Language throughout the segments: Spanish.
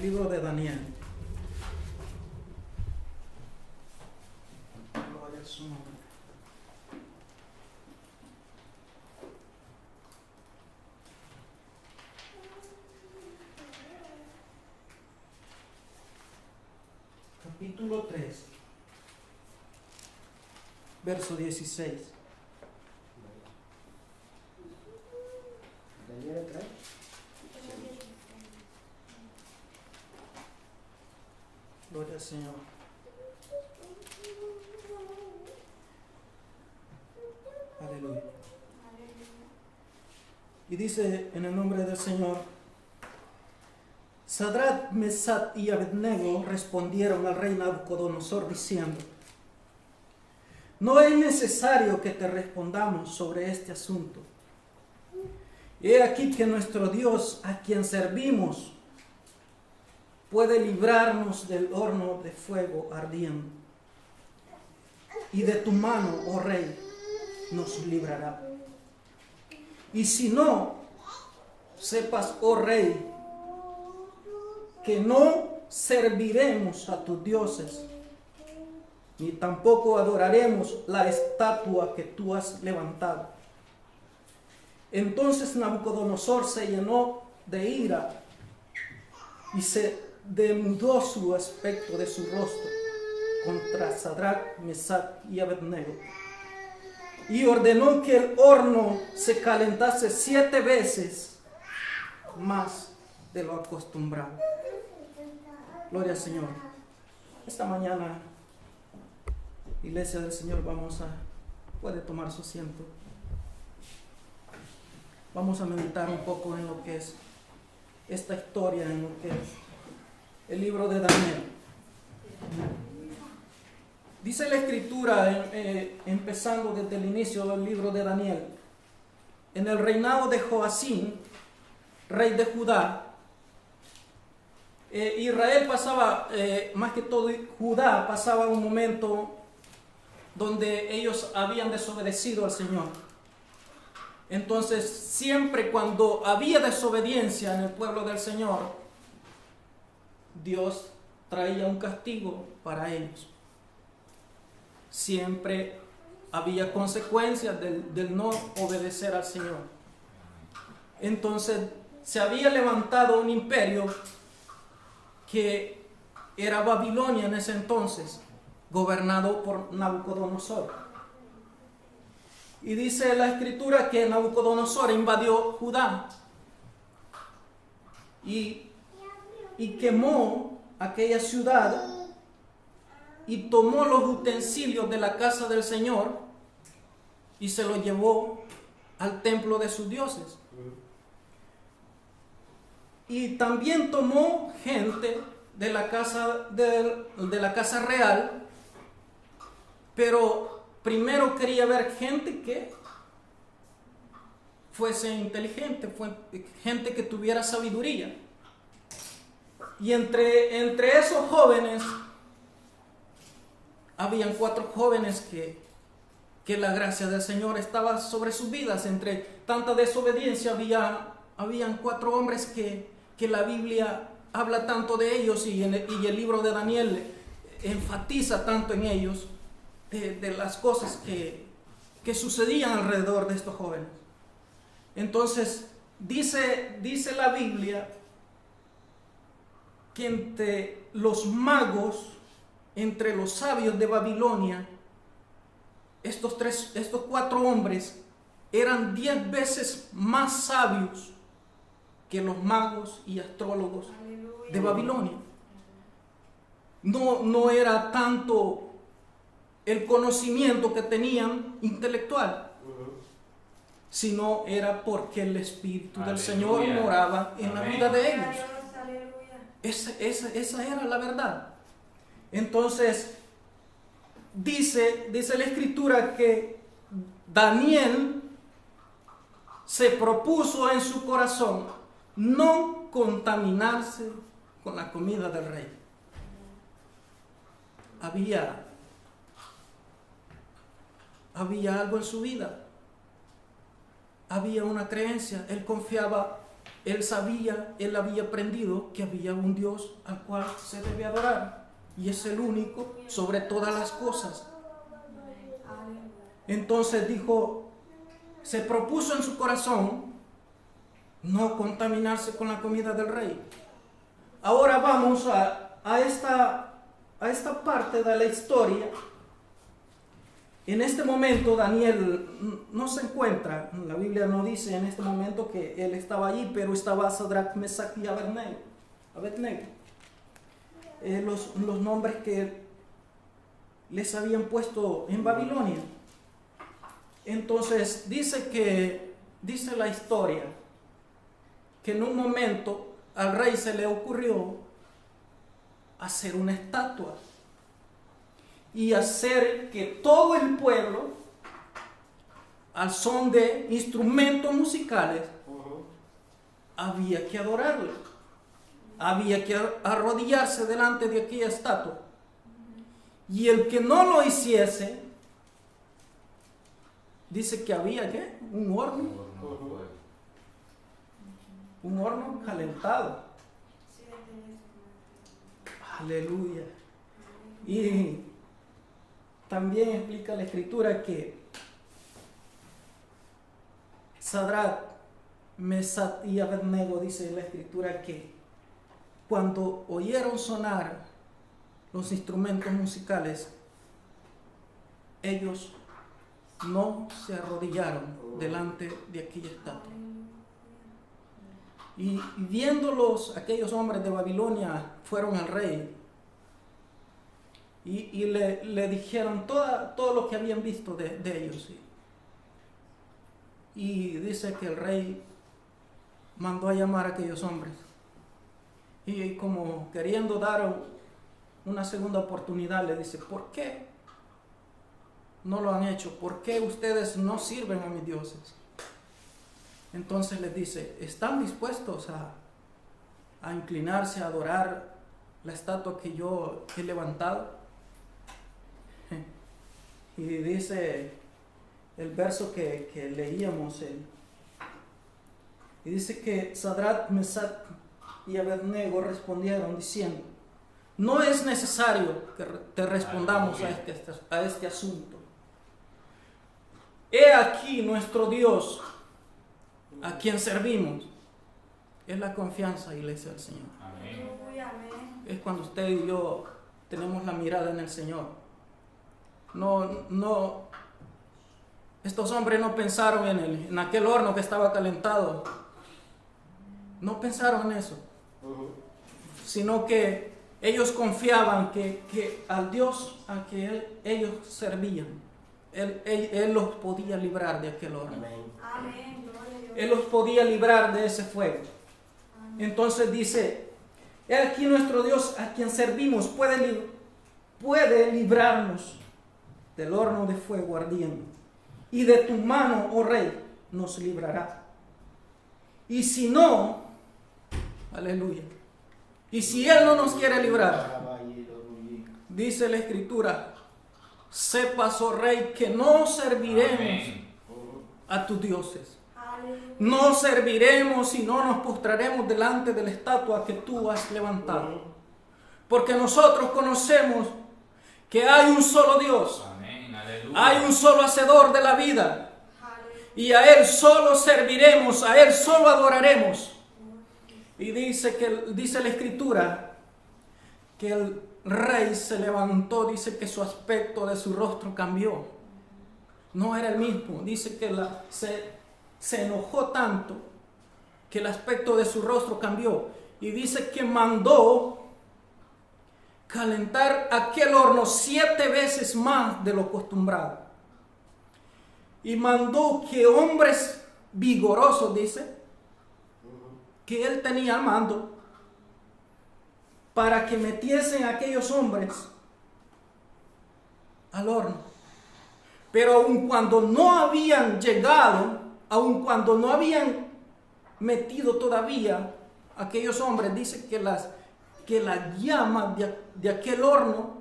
libro de Daniel. Gloria a su nombre. Capítulo 3, verso 16. Daniel 3. Gloria al Señor. Aleluya. Y dice en el nombre del Señor: Sadrach, Mesach y Abednego respondieron al rey Nabucodonosor diciendo: no es necesario que te respondamos sobre este asunto. He aquí que nuestro Dios, a quien servimos, puede librarnos del horno de fuego ardiendo, y de tu mano, oh rey, nos librará. Y si no, sepas, oh rey, que no serviremos a tus dioses, ni tampoco adoraremos la estatua que tú has levantado. Entonces Nabucodonosor se llenó de ira y se demudó su aspecto de su rostro contra Sadrach, Mesach y Abednego, y ordenó que el horno se calentase 7 veces más de lo acostumbrado. Gloria al Señor. Esta mañana, Iglesia del Señor, puede tomar su asiento. Vamos a meditar un poco en lo que es esta historia, en lo que es el libro de Daniel. Dice la Escritura, empezando desde el inicio del libro de Daniel: en el reinado de Joacim, rey de Judá, Israel pasaba, más que todo Judá, pasaba un momento donde ellos habían desobedecido al Señor. Entonces, siempre cuando había desobediencia en el pueblo del Señor, Dios traía un castigo para ellos. Siempre había consecuencias del no obedecer al Señor. Entonces, se había levantado un imperio que era Babilonia en ese entonces, gobernado por Nabucodonosor. Y dice la Escritura que Nabucodonosor invadió Judá y quemó aquella ciudad y tomó los utensilios de la casa del Señor y se los llevó al templo de sus dioses. Y también tomó gente de la casa real, pero primero quería ver gente que fuese inteligente, gente que tuviera sabiduría. Y entre esos jóvenes, habían 4 jóvenes que la gracia del Señor estaba sobre sus vidas. Entre tanta desobediencia habían 4 hombres que la Biblia habla tanto de ellos, y el libro de Daniel enfatiza tanto en ellos, de las cosas que sucedían alrededor de estos jóvenes. Entonces dice la Biblia que entre los magos, entre los sabios de Babilonia, estos 4 hombres eran 10 veces más sabios que los magos y astrólogos de Babilonia. No era tanto el conocimiento que tenían intelectual, sino era porque el Espíritu del Señor moraba en la vida de ellos. Esa era la verdad. Entonces, dice la Escritura que Daniel se propuso en su corazón no contaminarse con la comida del rey. Había algo en su vida, había una creencia. Él confiaba él había aprendido que había un Dios al cual se debe adorar, y es el único sobre todas las cosas. Entonces dijo, se propuso en su corazón no contaminarse con la comida del rey. Ahora vamos a esta parte de la historia. En este momento Daniel no se encuentra, la Biblia no dice en este momento que él estaba allí, pero estaba Sadrach, Mesach y Abednego. Los nombres que les habían puesto en Babilonia. Entonces dice la historia que en un momento al rey se le ocurrió hacer una estatua y hacer que todo el pueblo, al son de instrumentos musicales, había que adorarle, había que arrodillarse delante de aquella estatua. Y el que no lo hiciese, dice que había ¿qué? Un horno calentado. Aleluya. Y también explica la escritura que Sadrach, Mesach y Abednego, dice la escritura que cuando oyeron sonar los instrumentos musicales, ellos no se arrodillaron delante de aquella estatua. Y viéndolos, aquellos hombres de Babilonia fueron al rey y le dijeron todo lo que habían visto de ellos. Y dice que el rey mandó a llamar a aquellos hombres. Y como queriendo dar una segunda oportunidad, le dice, ¿por qué no lo han hecho? ¿Por qué ustedes no sirven a mis dioses? Entonces les dice, ¿están dispuestos a inclinarse, a adorar la estatua que yo he levantado? Y dice el verso que leíamos, y dice que Sadrach, Mesach y Abednego respondieron diciendo, no es necesario que te respondamos a este asunto. He aquí nuestro Dios, a quien servimos. Es la confianza, iglesia del Señor. Amén. Es cuando usted y yo tenemos la mirada en el Señor. No, estos hombres no pensaron en aquel horno que estaba calentado. No pensaron en eso. Sino que ellos confiaban que al Dios a que ellos servían, Él los podía librar de aquel horno. Amén. Él los podía librar de ese fuego. Entonces dice, he aquí nuestro Dios a quien servimos puede librarnos del horno de fuego ardiendo, y de tu mano, oh rey, nos librará. Y si no, aleluya, y si Él no nos quiere librar, dice la escritura, sepas, oh rey, que no serviremos a tus dioses. No serviremos y no nos postraremos delante de la estatua que tú has levantado. Porque nosotros conocemos que hay un solo Dios. Hay un solo hacedor de la vida. Y a Él solo serviremos, a Él solo adoraremos. Y dice la escritura que el rey se levantó, dice que su aspecto de su rostro cambió. No era el mismo. Dice que se enojó tanto que el aspecto de su rostro cambió. Y dice que mandó calentar aquel horno 7 veces más de lo acostumbrado. Y mandó que hombres vigorosos, dice, que él tenía al mando, para que metiesen a aquellos hombres al horno. Pero aun cuando no habían llegado, aun cuando no habían metido todavía aquellos hombres, dice que las llamas de aquel horno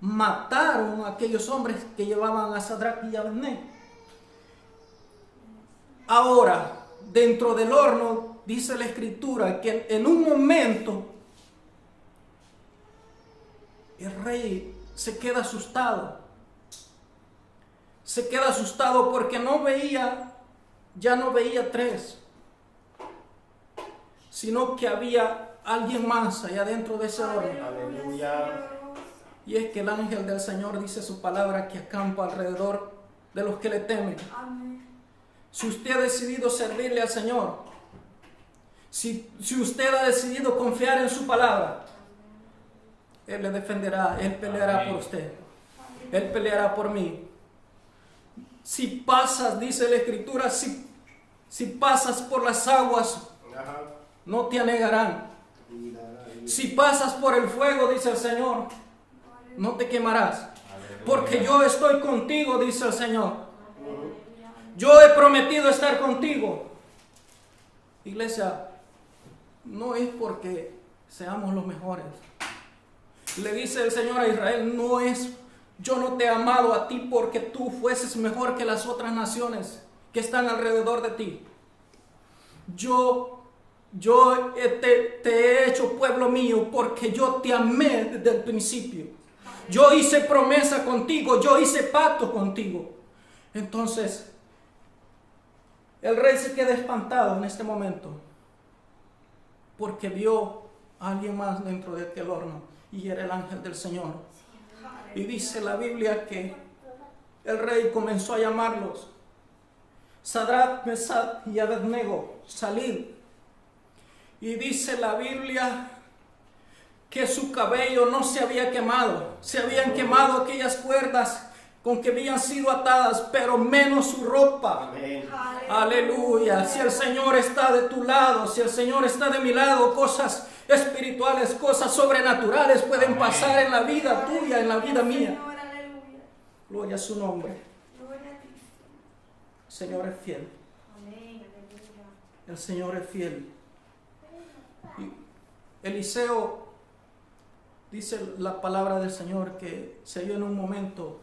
mataron a aquellos hombres que llevaban a Sadrach y Abednego. Ahora, dentro del horno dice la Escritura que en un momento el rey se queda asustado. Se queda asustado porque ya no veía tres, sino que había alguien más allá dentro de ese horno. Aleluya. Y es que el ángel del Señor dice su palabra que acampa alrededor de los que le temen. Amén. Si usted ha decidido servirle al Señor, si usted ha decidido confiar en su palabra, Él le defenderá, Él peleará por usted, Él peleará por mí. Si pasas, dice la Escritura, si pasas por las aguas, Ajá. no te anegarán. Si pasas por el fuego, dice el Señor, no te quemarás. Porque yo estoy contigo, dice el Señor. Yo he prometido estar contigo. Iglesia, no es porque seamos los mejores. Le dice el Señor a Israel, no es, yo no te he amado a ti porque tú fueses mejor que las otras naciones que están alrededor de ti. Yo te he hecho pueblo mío porque yo te amé desde el principio. Yo hice promesa contigo, yo hice pacto contigo. Entonces, el rey se queda espantado en este momento porque vio a alguien más dentro de aquel horno y era el ángel del Señor. Y dice la Biblia que el rey comenzó a llamarlos: Sadrach, Mesach y Abednego, salid. Y dice la Biblia que su cabello no se había quemado, se habían quemado aquellas cuerdas con que habían sido atadas, pero menos su ropa. Amén. Aleluya. Si el Señor está de tu lado, si el Señor está de mi lado, cosas espirituales, cosas sobrenaturales pueden Amén. pasar en la vida tuya, en la vida mía. Señor, aleluya. Gloria a su nombre. Gloria a ti. El Señor es fiel. Amén, aleluya. El Señor es fiel. Y Eliseo, dice la palabra del Señor, que se vio en un momento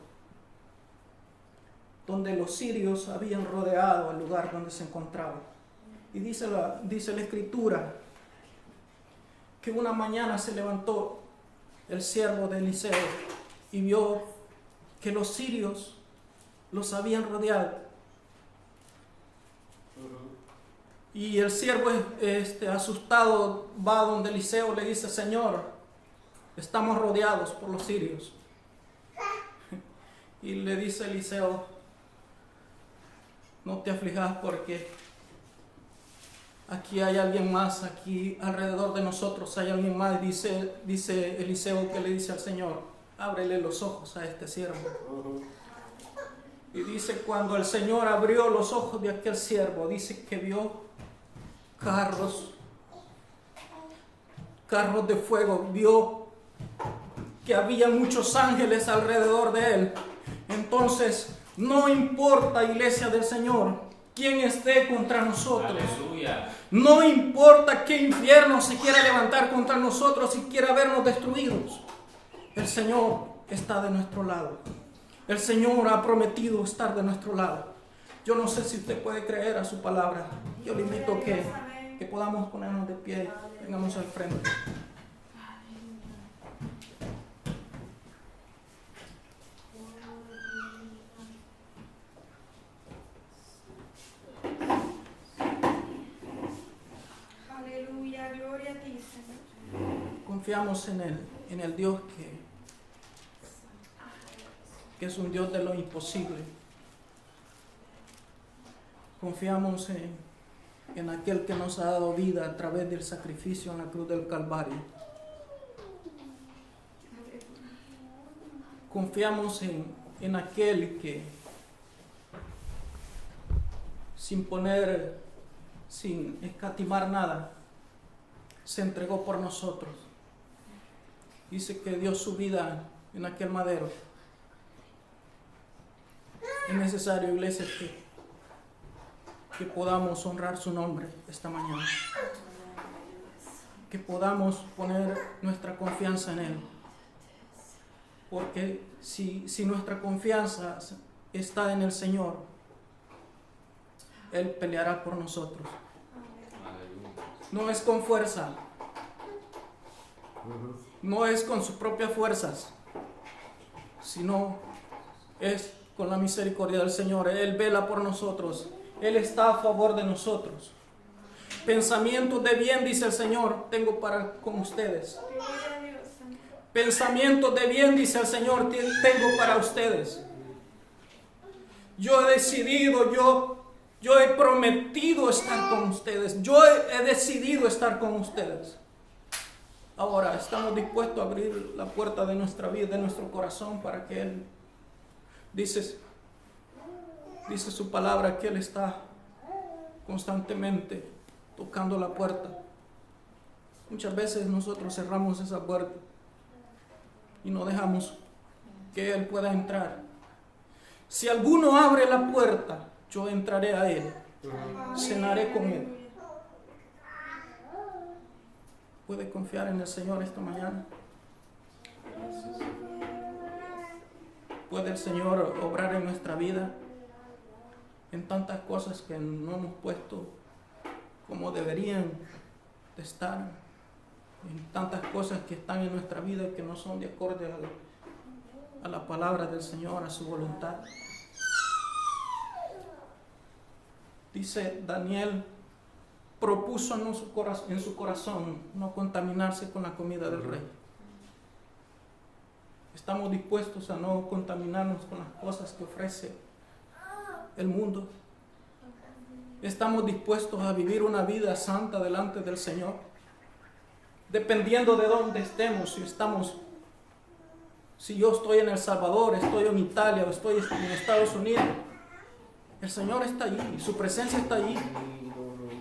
donde los sirios habían rodeado el lugar donde se encontraba. Y dice la Escritura que una mañana se levantó el siervo de Eliseo y vio que los sirios los habían rodeado. Y el siervo, asustado, va donde Eliseo, le dice: Señor, estamos rodeados por los sirios. Y le dice Eliseo: no te aflijas porque aquí hay alguien más, aquí alrededor de nosotros hay alguien más. Dice Eliseo que le dice al Señor: ábrele los ojos a este siervo. Y dice, cuando el Señor abrió los ojos de aquel siervo, dice que vio carros de fuego, vio que había muchos ángeles alrededor de él. Entonces, no importa, iglesia del Señor, quién esté contra nosotros. Aleluya. No importa qué infierno se quiera levantar contra nosotros y quiera vernos destruidos. El Señor está de nuestro lado. El Señor ha prometido estar de nuestro lado. Yo no sé si usted puede creer a su palabra. Yo le invito a que podamos ponernos de pie, vengamos al frente. Aleluya, gloria a ti, Señor. Confiamos en el Dios que es un Dios de lo imposible. Confiamos en aquel que nos ha dado vida a través del sacrificio en la cruz del Calvario. Confiamos en aquel que sin escatimar nada, se entregó por nosotros. Dice que dio su vida en aquel madero. Es necesario, iglesia, que podamos honrar su nombre esta mañana. Que podamos poner nuestra confianza en Él. Porque si nuestra confianza está en el Señor, Él peleará por nosotros. No es con fuerza. No es con sus propias fuerzas, sino es con la misericordia del Señor. Él vela por nosotros. Él está a favor de nosotros. Pensamientos de bien, dice el Señor, tengo con ustedes. Gloria a Dios, Señor. Pensamientos de bien, dice el Señor, tengo para ustedes. Yo he decidido, yo he prometido estar con ustedes. Yo he decidido estar con ustedes. Ahora estamos dispuestos a abrir la puerta de nuestra vida, de nuestro corazón, para que Él, dice su palabra, que Él está constantemente tocando la puerta. Muchas veces nosotros cerramos esa puerta y no dejamos que Él pueda entrar. Si alguno abre la puerta, yo entraré a Él, cenaré con Él. ¿Puede confiar en el Señor esta mañana? ¿Puede el Señor obrar en nuestra vida en tantas cosas que no hemos puesto como deberían de estar? En tantas cosas que están en nuestra vida que no son de acorde a la palabra del Señor, a su voluntad. Dice Daniel, propuso en su corazón no contaminarse con la comida del rey. Estamos dispuestos a no contaminarnos con las cosas que ofrece el mundo. Estamos dispuestos a vivir una vida santa delante del Señor. Dependiendo de dónde estemos, si yo estoy en El Salvador, estoy en Italia o estoy en Estados Unidos, el Señor está allí, su presencia está allí.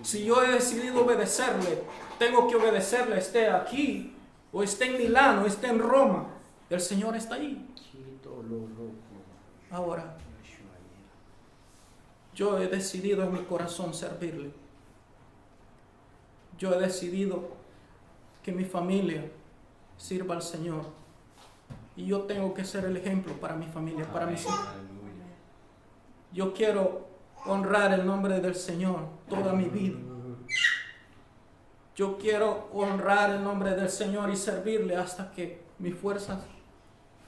Si yo he decidido obedecerle, tengo que obedecerle, esté aquí, o esté en Milán, o esté en Roma. El Señor está allí. Ahora, yo he decidido en mi corazón servirle. Yo he decidido que mi familia sirva al Señor. Y yo tengo que ser el ejemplo para mi familia, para mis hijos. Yo quiero honrar el nombre del Señor toda mi vida. Yo quiero honrar el nombre del Señor y servirle hasta que mis fuerzas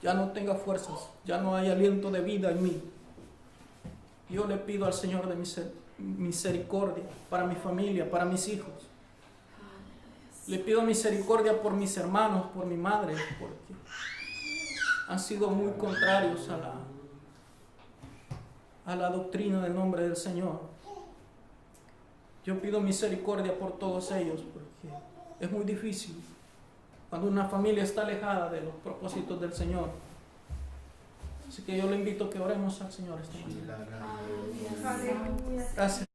ya no tenga fuerzas, ya no hay aliento de vida en mí. Yo le pido al Señor de misericordia para mi familia, para mis hijos. Le pido misericordia por mis hermanos, por mi madre, porque han sido muy contrarios a la doctrina del nombre del Señor. Yo pido misericordia por todos ellos, porque es muy difícil cuando una familia está alejada de los propósitos del Señor. Así que yo le invito a que oremos al Señor esta mañana. Aleluya. Gracias.